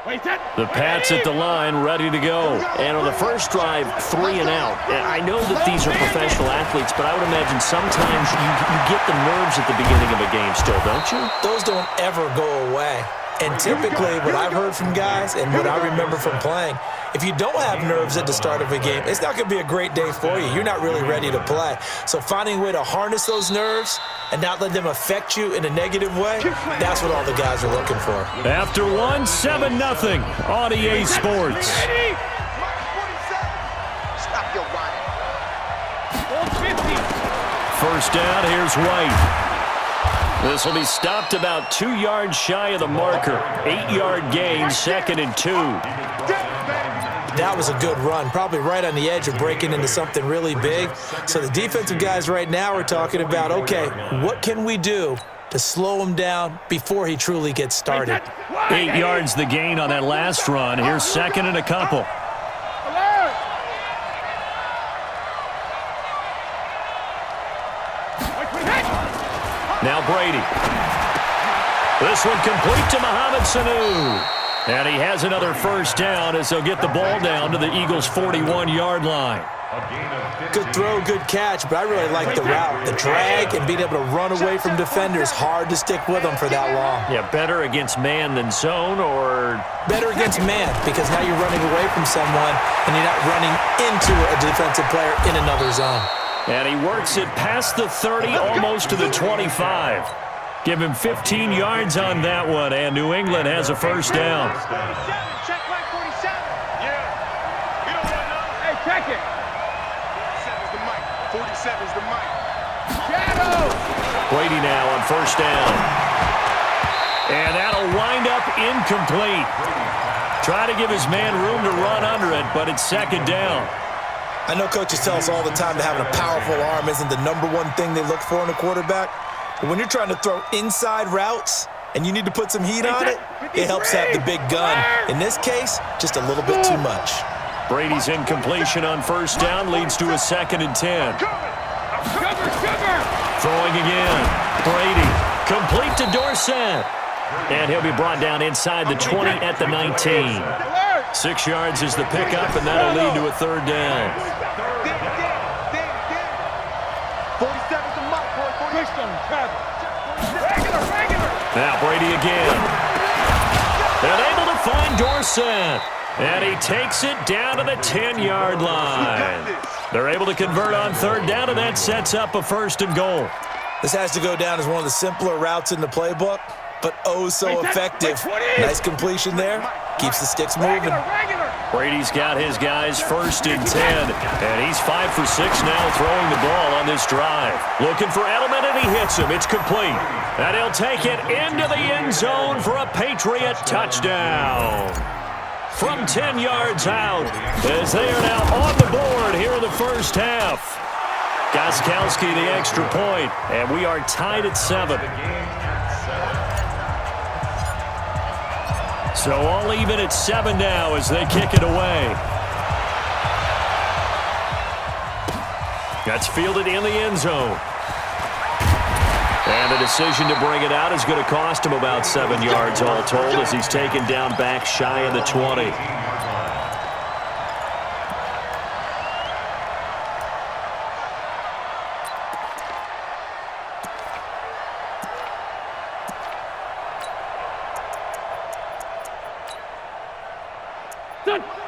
The Pats at the line, ready to go. And on the first drive, 3 and out. I know that these are professional athletes, but I would imagine sometimes you get the nerves at the beginning of a game still, don't you? Those don't ever go away. And typically, what I've heard from guys and what I remember from playing, if you don't have nerves at the start of a game, it's not going to be a great day for you. You're not really ready to play. So finding a way to harness those nerves and not let them affect you in a negative way, that's what all the guys are looking for. After 1, 7-0 on EA Sports. First down, here's White. This will be stopped about 2 yards shy of the marker. 8-yard gain, 2nd and 2. That was a good run, probably right on the edge of breaking into something really big. So the defensive guys right now are talking about, okay, what can we do to slow him down before he truly gets started? 8 yards the gain on that last run. Here's 2nd and a couple. Now Brady. This one complete to Mohamed Sanu. And he has another first down as they'll get the ball down to the Eagles' 41-yard line. Good throw, good catch, but I really like the route. The drag and being able to run away from defenders, hard to stick with them for that long. Yeah, better against man than zone, or? Better against man, because now you're running away from someone and you're not running into a defensive player in another zone. And he works it past the 30, almost to the 25. Give him 15 yards on that one, and New England has a first down. Check line 47. Yeah. You don't want to. Hey, check it. 47's the mic. 47's the mic. Shadow. Brady now on first down. And that'll wind up incomplete. Try to give his man room to run under it, but it's 2nd down. I know coaches tell us all the time that having a powerful arm isn't the #1 thing they look for in a quarterback. But when you're trying to throw inside routes and you need to put some heat on it, it helps have the big gun. In this case, just a little bit too much. Brady's incompletion on first down leads to a 2nd and 10. Throwing again. Brady complete to Dorsett. And he'll be brought down inside the 20 at the 19. 6 yards is the pickup, and that'll lead to a 3rd down. Now Brady again. And able to find Dorsett. And he takes it down to the 10-yard line. They're able to convert on 3rd down, and that sets up a 1st and goal. This has to go down as one of the simpler routes in the playbook, but oh so effective. Nice completion there. Keeps the sticks moving. Brady's got his guys 1st and 10, and he's 5 for 6 now throwing the ball on this drive. Looking for Edelman, and he hits him. It's complete. And he'll take it into the end zone for a Patriot touchdown. From 10 yards out, as they are now on the board here in the first half. Gostkowski the extra point, and we are tied at 7. So all even at 7 now as they kick it away. That's fielded in the end zone. And the decision to bring it out is going to cost him about 7 yards all told as he's taken down back shy of the 20.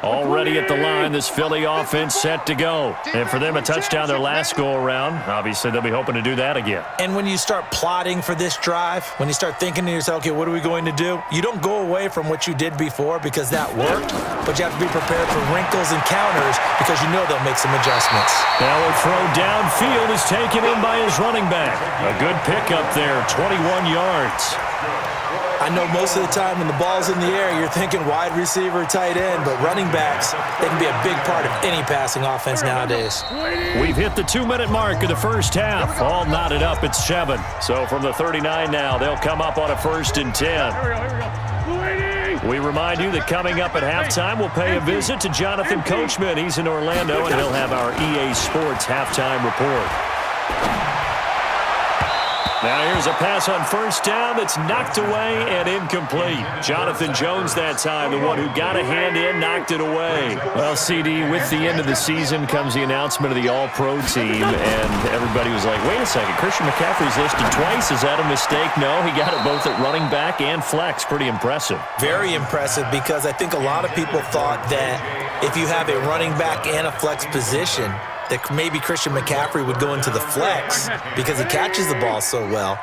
Already at the line, this Philly offense set to go. And for them, a touchdown their last go-around. Obviously, they'll be hoping to do that again. And when you start plotting for this drive, when you start thinking to yourself, okay, what are we going to do? You don't go away from what you did before because that worked, but you have to be prepared for wrinkles and counters because you know they'll make some adjustments. Now a throw downfield is taken in by his running back. A good pickup there, 21 yards. I know most of the time when the ball's in the air, you're thinking wide receiver, tight end, but running backs, they can be a big part of any passing offense nowadays. We've hit the 2-minute mark of the first half. All knotted up at 7. So from the 39 now, they'll come up on a 1st and 10. We remind you that coming up at halftime, we'll pay a visit to Jonathan Coachman. He's in Orlando, and he'll have our EA Sports halftime report. Now here's a pass on first down that's knocked away and incomplete. Jonathan Jones that time, the one who got a hand in, knocked it away. Well, CD, with the end of the season comes the announcement of the All-Pro team, and everybody was like, wait a second, Christian McCaffrey's listed twice. Is that a mistake? No, he got it both at running back and flex. Pretty impressive. Very impressive, because I think a lot of people thought that if you have a running back and a flex position, that maybe Christian McCaffrey would go into the flex because he catches the ball so well,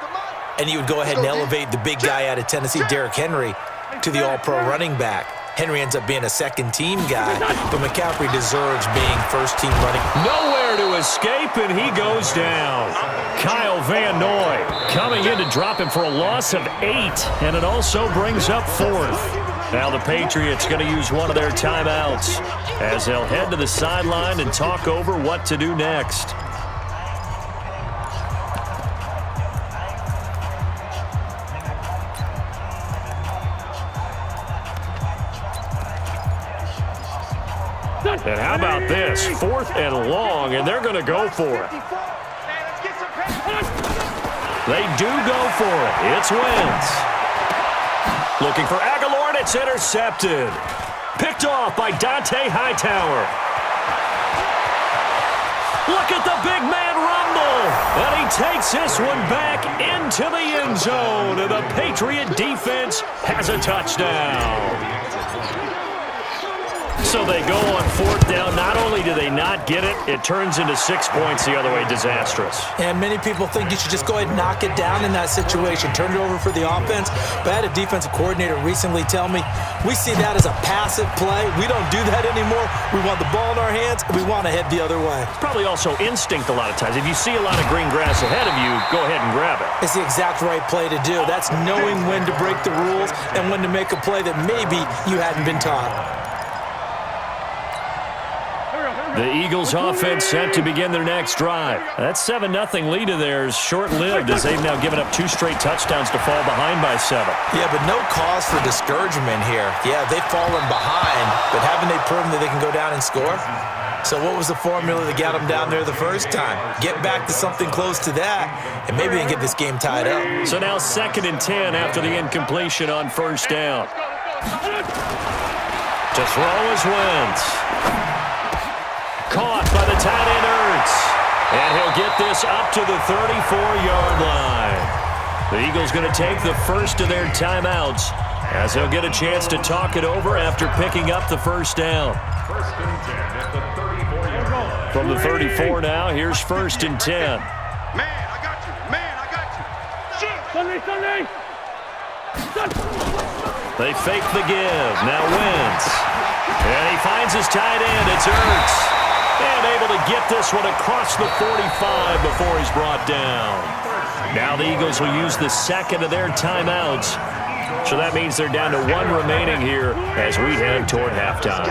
and he would go ahead and elevate the big guy out of Tennessee, Derrick Henry, to the All-Pro running back. Henry ends up being a second-team guy, but McCaffrey deserves being first-team running. Nowhere to escape, and he goes down. Kyle Van Noy coming in to drop him for a loss of 8, and it also brings up 4th. Now the Patriots going to use one of their timeouts as they'll head to the sideline and talk over what to do next. And how about this? 4th and long, and they're going to go for it. They do go for it. It's Wentz. Looking for Aguilar, and it's intercepted. Picked off by Dante Hightower. Look at the big man rumble. And he takes this one back into the end zone. And the Patriot defense has a touchdown. So they go on 4th down. Not only do they not get it, it turns into 6 points the other way. Disastrous. And many people think you should just go ahead and knock it down in that situation. Turn it over for the offense. But I had a defensive coordinator recently tell me, we see that as a passive play. We don't do that anymore. We want the ball in our hands, and we want to head the other way. It's probably also instinct a lot of times. If you see a lot of green grass ahead of you, go ahead and grab it. It's the exact right play to do. That's knowing when to break the rules and when to make a play that maybe you hadn't been taught. The Eagles offense set to begin their next drive. That 7-0 lead of theirs short-lived as they've now given up 2 straight touchdowns to fall behind by 7. Yeah, but no cause for discouragement here. Yeah, they've fallen behind, but haven't they proven that they can go down and score? So what was the formula that got them down there the first time? Get back to something close to that, and maybe they can get this game tied up. So now 2nd and 10 after the incompletion on first down. To throw is Wentz. Caught by the tight end Ertz. And he'll get this up to the 34-yard line. The Eagles going to take the first of their timeouts as they'll get a chance to talk it over after picking up the first down. From the 34 now, here's 1st and 10. Man, I got you. Man, I got you. Sunday. They fake the give. Now Wentz. And he finds his tight end. It's Ertz. And able to get this one across the 45 before he's brought down. Now the Eagles will use the second of their timeouts. So that means they're down to 1 remaining here as we head toward halftime.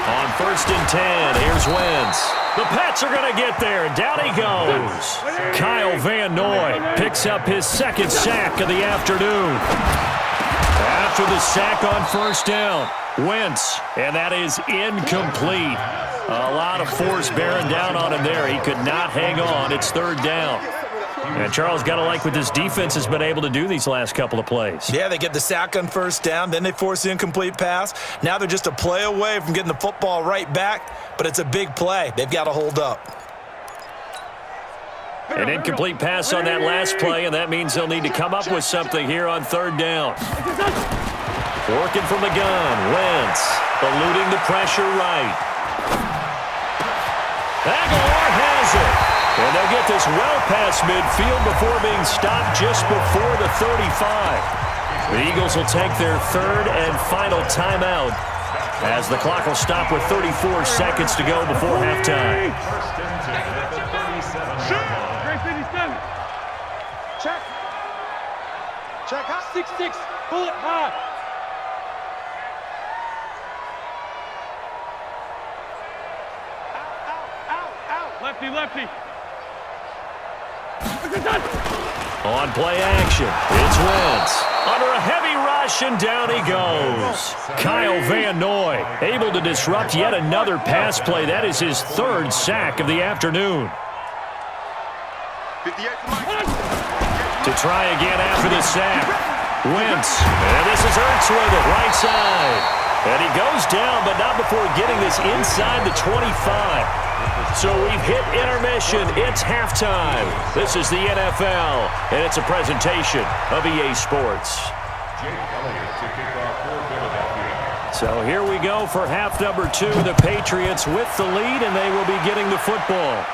On 1st and 10, here's Wentz. The Pats are going to get there. Down he goes. Kyle Van Noy picks up his 2nd sack of the afternoon. After the sack on first down, Wentz, and that is incomplete. A lot of force bearing down on him there. He could not hang on. It's 3rd down. And Charles, got to like what this defense has been able to do these last couple of plays. Yeah, they get the sack on first down, then they force the incomplete pass. Now they're just a play away from getting the football right back, but it's a big play. They've got to hold up. An incomplete pass on that last play, and that means they'll need to come up with something here on 3rd down. Working from the gun, Wentz, eluding the pressure right. Aguilar has it. And they'll get this well past midfield before being stopped just before the 35. The Eagles will take their 3rd and final timeout as the clock will stop with 34 seconds to go before halftime. Check. Check hot. 6-6. Bullet high. Out. Lefty. On play action, it's Wentz. Under a heavy rush, and down he goes. Kyle Van Noy able to disrupt yet another pass play. That is his 3rd sack of the afternoon. To try again after the sack. Wentz. And this is Ertz with it, right side. And he goes down, but not before getting this inside the 25. So we've hit intermission. It's halftime. This is the NFL, and it's a presentation of EA Sports. So here we go for half number 2. The Patriots with the lead, and they will be getting the football.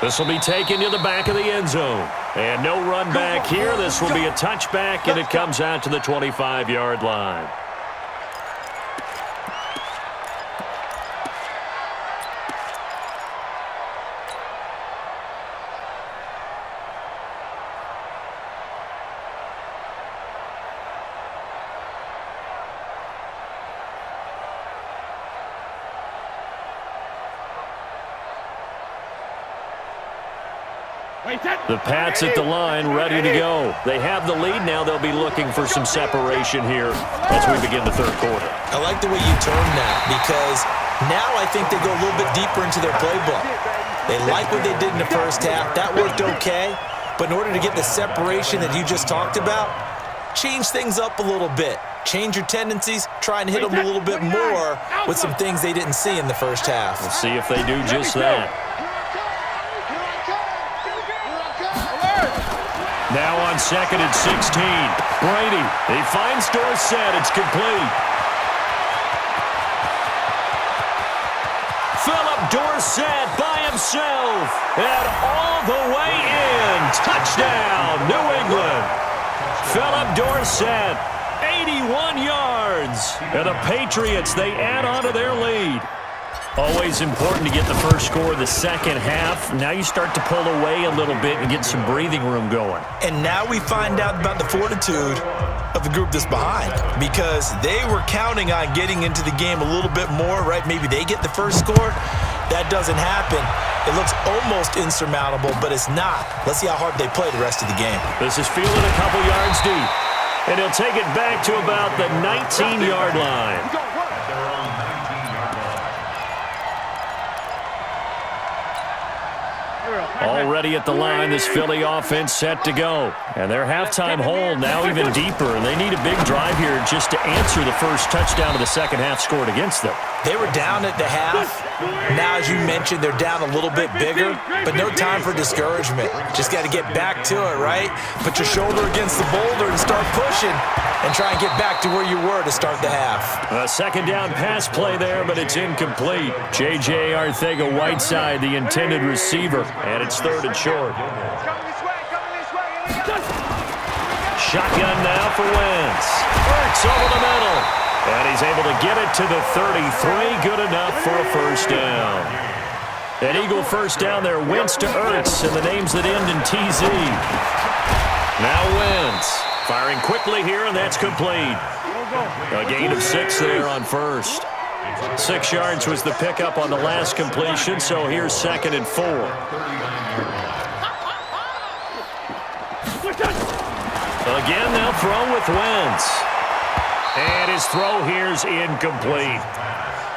This will be taken to the back of the end zone. And no run back here. This will be a touchback, and it comes out to the 25-yard line. The Pats at the line, ready to go. They have the lead now. They'll be looking for some separation here as we begin the third quarter. I like the way you term that, because now I think they go a little bit deeper into their playbook. They like what they did in the first half. That worked okay. But in order to get the separation that you just talked about, change things up a little bit. Change your tendencies. Try and hit them a little bit more with some things they didn't see in the first half. We'll see if they do just that. Now on 2nd and 16. Brady, he finds Dorsett. It's complete. Philip Dorsett by himself. And all the way in. Touchdown, New England. Philip Dorsett, 81 yards. And the Patriots, they add on to their lead. Always important to get the first score of the second half. Now you start to pull away a little bit and get some breathing room going. And now we find out about the fortitude of the group that's behind, because they were counting on getting into the game a little bit more, right? Maybe they get the first score. That doesn't happen. It looks almost insurmountable, but it's not. Let's see how hard they play the rest of the game. This is fielded a couple yards deep. And he'll take it back to about the 19-yard line. Already at the line, this Philly offense set to go. And their halftime hole now even deeper. And they need a big drive here just to answer the first touchdown of the second half scored against them. They were down at the half. Now, as you mentioned, they're down a little bit bigger, but no time for discouragement. Just got to get back to it, right? Put your shoulder against the boulder and start pushing and try and get back to where you were to start the half. A second down pass play there, but it's incomplete. J.J. Arcega-Whiteside, the intended receiver, and it's 3rd and short. Shotgun now for Wentz. Ertz over the middle. And he's able to get it to the 33. Good enough for a first down. An Eagle first down there. Wentz to Ertz, and the names that end in TZ. Now Wentz. Firing quickly here, and that's complete. A gain of 6 there on first. 6 yards was the pickup on the last completion, so here's 2nd and 4. Again, they'll throw with Wentz. And his throw here's incomplete.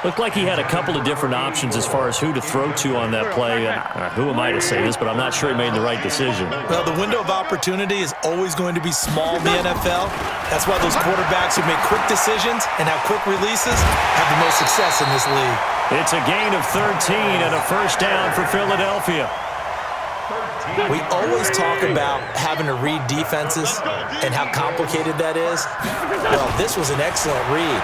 Looked like he had a couple of different options as far as who to throw to on that play. Who am I to say this, but I'm not sure he made the right decision. Well, the window of opportunity is always going to be small in the NFL. That's why those quarterbacks who make quick decisions and have quick releases have the most success in this league. It's a gain of 13 and a first down for Philadelphia. We always talk about having to read defenses and how complicated that is. Well, this was an excellent read.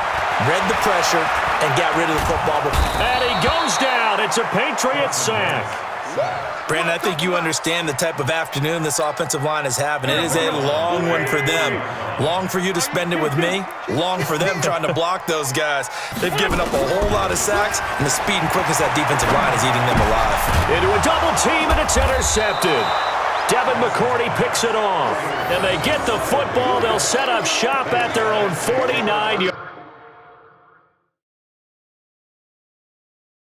Read the pressure and got rid of the football. And he goes down. It's a Patriots sack. Brandon, I think you understand the type of afternoon this offensive line is having. It is a long one for them. Long for you to spend it with me. Long for them trying to block those guys. They've given up a whole lot of sacks, and the speed and quickness of that defensive line is eating them alive. Into a double team, and it's intercepted. Devin McCourty picks it off. And they get the football. They'll set up shop at their own 49-yard